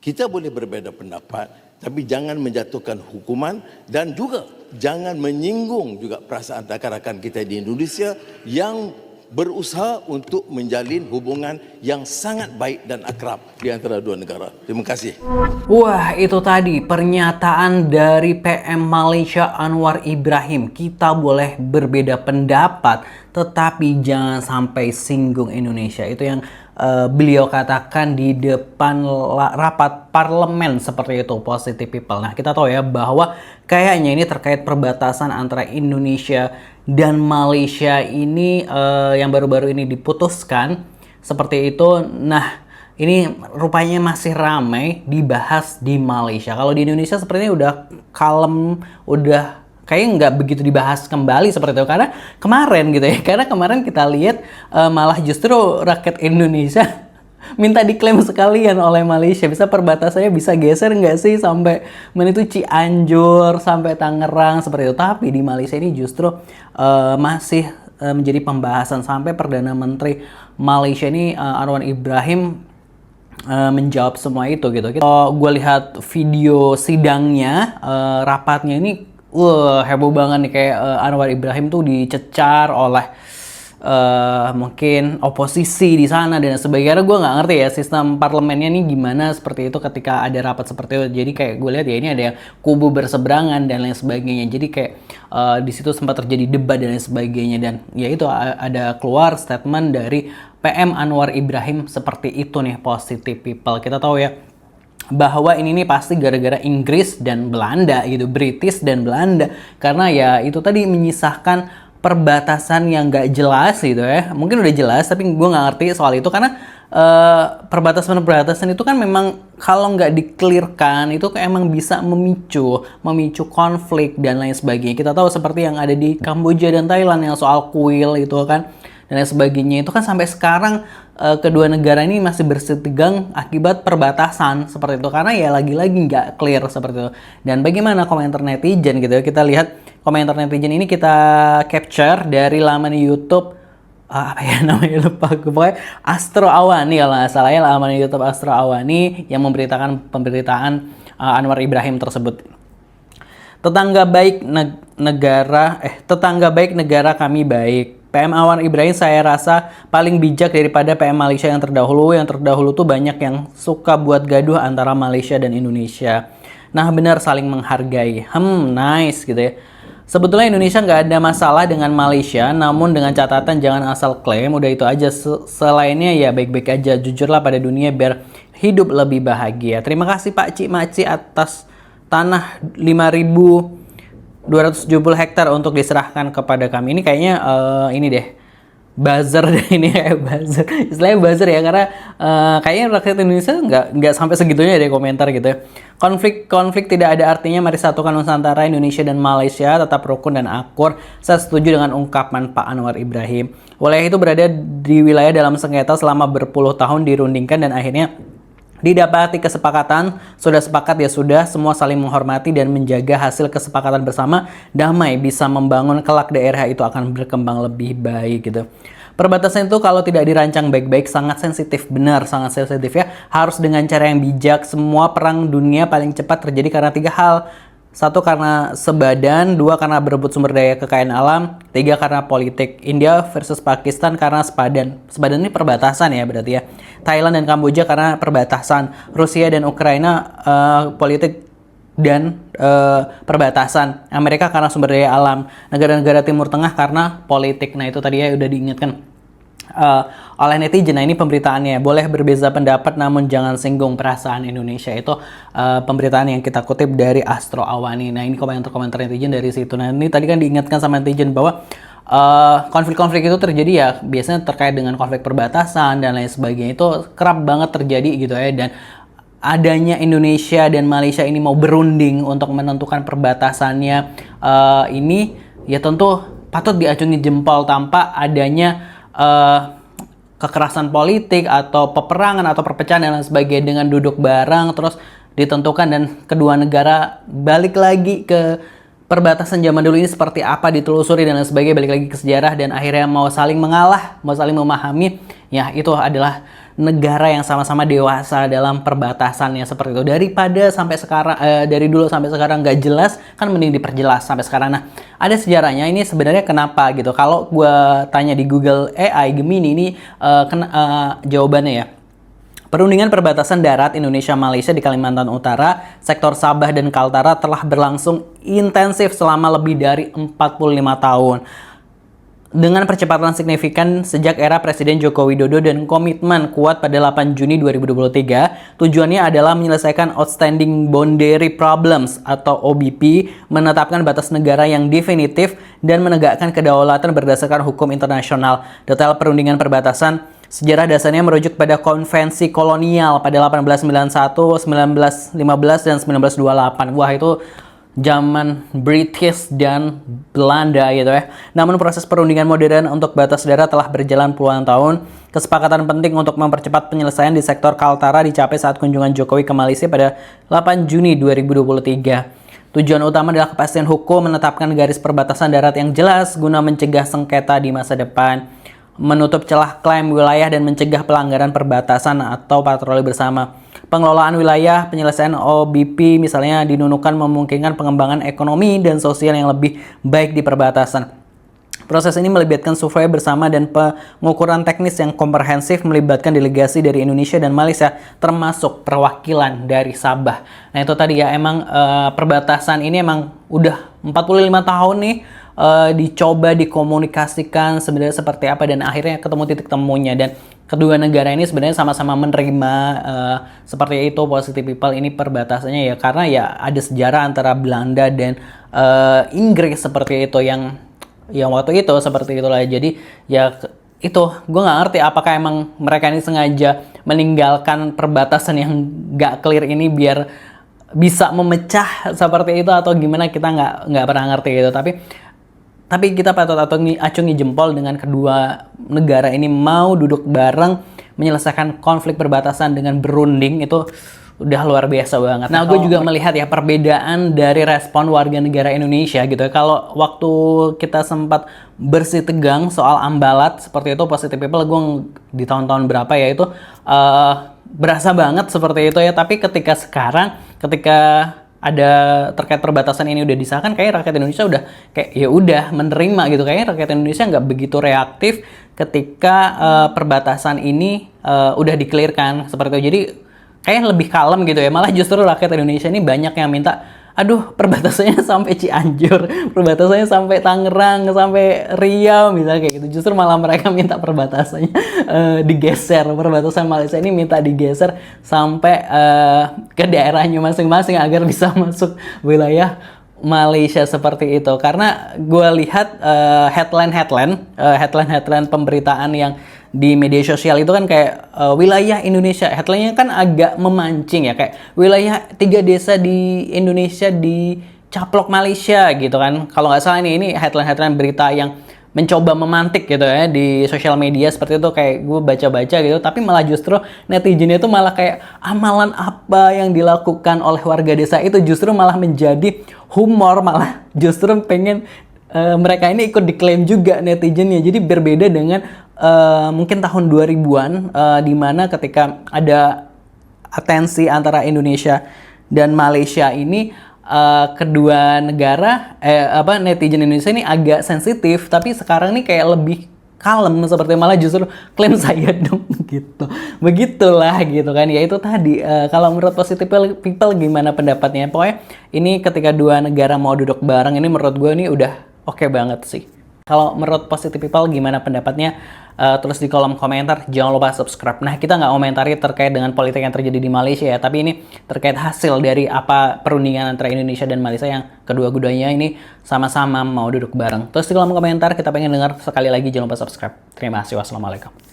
Kita boleh berbeza pendapat, tapi jangan menjatuhkan hukuman dan juga jangan menyinggung juga perasaan rakan-rakan kita di Indonesia yang berusaha untuk menjalin hubungan yang sangat baik dan akrab di antara dua negara. Terima kasih. Wah, itu tadi pernyataan dari PM Malaysia Anwar Ibrahim. Kita boleh berbeda pendapat, tetapi jangan sampai singgung Indonesia. Itu yang beliau katakan di depan rapat parlemen seperti itu, Positive People. Nah, kita tahu ya bahwa kayaknya ini terkait perbatasan antara Indonesia dan Malaysia ini yang baru-baru ini diputuskan seperti itu. Nah, ini rupanya masih ramai dibahas di Malaysia. Kalau di Indonesia sepertinya udah kalem, udah kayaknya nggak begitu dibahas kembali seperti itu. Karena kemarin gitu ya, karena kemarin kita lihat malah justru rakyat Indonesia minta diklaim sekalian oleh Malaysia. Bisa perbatasannya bisa geser nggak sih sampai menuju Cianjur, sampai Tangerang seperti itu. Tapi di Malaysia ini justru masih menjadi pembahasan sampai Perdana Menteri Malaysia ini Anwar Ibrahim menjawab semua itu gitu. Kalau gue lihat video sidangnya, rapatnya ini heboh banget nih, kayak Anwar Ibrahim tuh dicecar oleh mungkin oposisi di sana dan sebagainya. Gue nggak ngerti ya sistem parlemennya nih gimana seperti itu ketika ada rapat seperti itu. Jadi kayak gue lihat ya ini ada yang kubu berseberangan dan lain sebagainya. Jadi kayak di situ sempat terjadi debat dan lain sebagainya, dan ya itu ada keluar statement dari PM Anwar Ibrahim seperti itu nih, Positive People. Kita tahu ya bahwa ini nih pasti gara-gara Inggris dan Belanda gitu, British dan Belanda, karena ya itu tadi menyisahkan perbatasan yang nggak jelas gitu ya. Mungkin udah jelas tapi gue nggak ngerti soal itu, karena perbatasan itu kan memang kalau nggak dikelirkan itu emang bisa memicu konflik dan lain sebagainya. Kita tahu seperti yang ada di Kamboja dan Thailand yang soal kuil itu kan dan lain sebagainya. Itu kan sampai sekarang kedua negara ini masih bersitegang akibat perbatasan seperti itu, karena ya lagi-lagi nggak clear seperti itu. Dan bagaimana komentar netizen gitu ya, kita lihat komentar netizen ini kita capture dari laman YouTube apa ya namanya, lupa gue, pokoknya Astro Awani kalau nggak salah ya, laman YouTube Astro Awani yang memberitakan pemberitaan Anwar Ibrahim tersebut. Tetangga baik negara kami baik. PM Anwar Ibrahim saya rasa paling bijak daripada PM Malaysia yang terdahulu. Yang terdahulu tuh banyak yang suka buat gaduh antara Malaysia dan Indonesia. Nah benar, saling menghargai. Nice gitu ya. Sebetulnya Indonesia nggak ada masalah dengan Malaysia, namun dengan catatan jangan asal klaim, udah itu aja. Selainnya ya baik-baik aja, jujurlah pada dunia biar hidup lebih bahagia. Terima kasih Pak Cik Maci atas tanah 5.270 hektar untuk diserahkan kepada kami. Ini kayaknya ini deh, buzzer deh ini ya, buzzer. Istilahnya buzzer ya, karena kayaknya rakyat Indonesia nggak sampai segitunya deh komentar gitu ya. Konflik tidak ada artinya, mari satukan Nusantara, Indonesia dan Malaysia tetap rukun dan akur. Saya setuju dengan ungkapan Pak Anwar Ibrahim. Wilayah itu berada di wilayah dalam sengketa selama berpuluh tahun dirundingkan dan akhirnya didapati kesepakatan. Sudah sepakat ya sudah, semua saling menghormati dan menjaga hasil kesepakatan bersama, damai bisa membangun kelak daerah itu akan berkembang lebih baik gitu. Perbatasan itu kalau tidak dirancang baik-baik sangat sensitif, benar sangat sensitif ya. Harus dengan cara yang bijak. Semua perang dunia paling cepat terjadi karena 3 hal. 1 karena sebadan, 2 karena berebut sumber daya kekayaan alam, 3 karena politik. India versus Pakistan karena sepadan. Sepadan ini perbatasan ya berarti ya. Thailand dan Kamboja karena perbatasan. Rusia dan Ukraina politik dan perbatasan. Amerika karena sumber daya alam. Negara-negara Timur Tengah karena politik. Nah itu tadi ya udah diingatkan oleh netizen. Nah ini pemberitaannya, boleh berbeza pendapat namun jangan singgung perasaan Indonesia. Itu pemberitaan yang kita kutip dari Astro Awani. Nah ini komentar-komentar netizen dari situ. Nah ini tadi kan diingatkan sama netizen bahwa konflik-konflik itu terjadi ya biasanya terkait dengan konflik perbatasan dan lain sebagainya, itu kerap banget terjadi gitu ya. Dan adanya Indonesia dan Malaysia ini mau berunding untuk menentukan perbatasannya ini ya tentu patut diacungi jempol tanpa adanya kekerasan politik atau peperangan atau perpecahan dan lain sebagainya, dengan duduk bareng terus ditentukan dan kedua negara balik lagi ke perbatasan zaman dulu ini seperti apa, ditelusuri dan lain sebagainya, balik lagi ke sejarah dan akhirnya mau saling mengalah, mau saling memahami, ya itu adalah negara yang sama-sama dewasa dalam perbatasannya seperti itu. Daripada sampai sekarang dari dulu sampai sekarang nggak jelas, kan mending diperjelas sampai sekarang. Nah, ada sejarahnya ini sebenarnya kenapa gitu. Kalau gue tanya di Google AI Gemini ini jawabannya ya. Perundingan perbatasan darat Indonesia-Malaysia di Kalimantan Utara, sektor Sabah dan Kaltara telah berlangsung intensif selama lebih dari 45 tahun. Dengan percepatan signifikan sejak era Presiden Joko Widodo dan komitmen kuat pada 8 Juni 2023, tujuannya adalah menyelesaikan Outstanding Boundary Problems atau OBP, menetapkan batas negara yang definitif, dan menegakkan kedaulatan berdasarkan hukum internasional. Detail perundingan perbatasan sejarah dasarnya merujuk pada konvensi kolonial pada 1891, 1915, dan 1928. Wah, itu zaman British dan Belanda gitu ya. Namun proses perundingan modern untuk batas darat telah berjalan puluhan tahun. Kesepakatan penting untuk mempercepat penyelesaian di sektor Kaltara dicapai saat kunjungan Jokowi ke Malaysia pada 8 Juni 2023. Tujuan utama adalah kepastian hukum, menetapkan garis perbatasan darat yang jelas guna mencegah sengketa di masa depan, menutup celah klaim wilayah, dan mencegah pelanggaran perbatasan atau patroli bersama. Pengelolaan wilayah, penyelesaian OBP misalnya dinunukan memungkinkan pengembangan ekonomi dan sosial yang lebih baik di perbatasan. Proses ini melibatkan survei bersama dan pengukuran teknis yang komprehensif, melibatkan delegasi dari Indonesia dan Malaysia, termasuk perwakilan dari Sabah. Nah itu tadi ya, emang perbatasan ini emang udah 45 tahun nih dicoba dikomunikasikan sebenarnya seperti apa, dan akhirnya ketemu titik temunya. Dan kedua negara ini sebenarnya sama-sama menerima seperti itu positive people ini perbatasannya ya, karena ya ada sejarah antara Belanda dan Inggris seperti itu yang waktu itu seperti itulah. Jadi ya itu gue nggak ngerti apakah emang mereka ini sengaja meninggalkan perbatasan yang nggak clear ini biar bisa memecah seperti itu atau gimana, kita nggak pernah ngerti gitu. Tapi kita patut acungi jempol dengan kedua negara ini mau duduk bareng menyelesaikan konflik perbatasan dengan berunding, itu udah luar biasa banget. Nah, gue juga melihat ya perbedaan dari respon warga negara Indonesia gitu ya. Kalau waktu kita sempat bersih tegang soal Ambalat seperti itu, positive people, gue di tahun-tahun berapa ya itu berasa banget seperti itu ya. Tapi ketika sekarang, ketika ada terkait perbatasan ini udah disahkan, kayak rakyat Indonesia udah kayak ya udah menerima gitu. Kayaknya rakyat Indonesia nggak begitu reaktif ketika perbatasan ini udah di-clearkan seperti itu. Jadi kayak lebih kalem gitu ya. Malah justru rakyat Indonesia ini banyak yang minta, aduh perbatasannya sampai Cianjur, perbatasannya sampai Tangerang, sampai Riau misalnya kayak gitu. Justru malah mereka minta perbatasannya digeser, perbatasan Malaysia ini minta digeser sampai ke daerahnya masing-masing agar bisa masuk wilayah Malaysia seperti itu. Karena gue lihat headline pemberitaan yang di media sosial itu kan kayak wilayah Indonesia, headline-nya kan agak memancing ya, kayak wilayah 3 desa di Indonesia dicaplok Malaysia gitu kan. Kalau nggak salah ini headline berita yang mencoba memantik gitu ya di sosial media seperti itu, kayak gue baca-baca gitu. Tapi malah justru netizennya itu malah kayak amalan apa yang dilakukan oleh warga desa itu justru malah menjadi humor, malah justru pengen mereka ini ikut diklaim juga netizennya. Jadi berbeda dengan mungkin tahun 2000-an di mana ketika ada atensi antara Indonesia dan Malaysia ini, kedua negara netizen Indonesia ini agak sensitif, tapi sekarang ini kayak lebih kalem seperti, malah justru klaim saya dong gitu. Begitulah gitu kan. Ya itu tadi, kalau menurut positive people gimana pendapatnya? Pokoknya ini ketika dua negara mau duduk bareng ini menurut gue ini udah oke banget sih. Kalau menurut positive people gimana pendapatnya? Tulis di kolom komentar, jangan lupa subscribe. Nah, kita nggak komentari terkait dengan politik yang terjadi di Malaysia ya, tapi ini terkait hasil dari apa perundingan antara Indonesia dan Malaysia yang kedua-duanya ini sama-sama mau duduk bareng. Terus di kolom komentar kita pengen dengar sekali lagi, jangan lupa subscribe. Terima kasih, wassalamualaikum.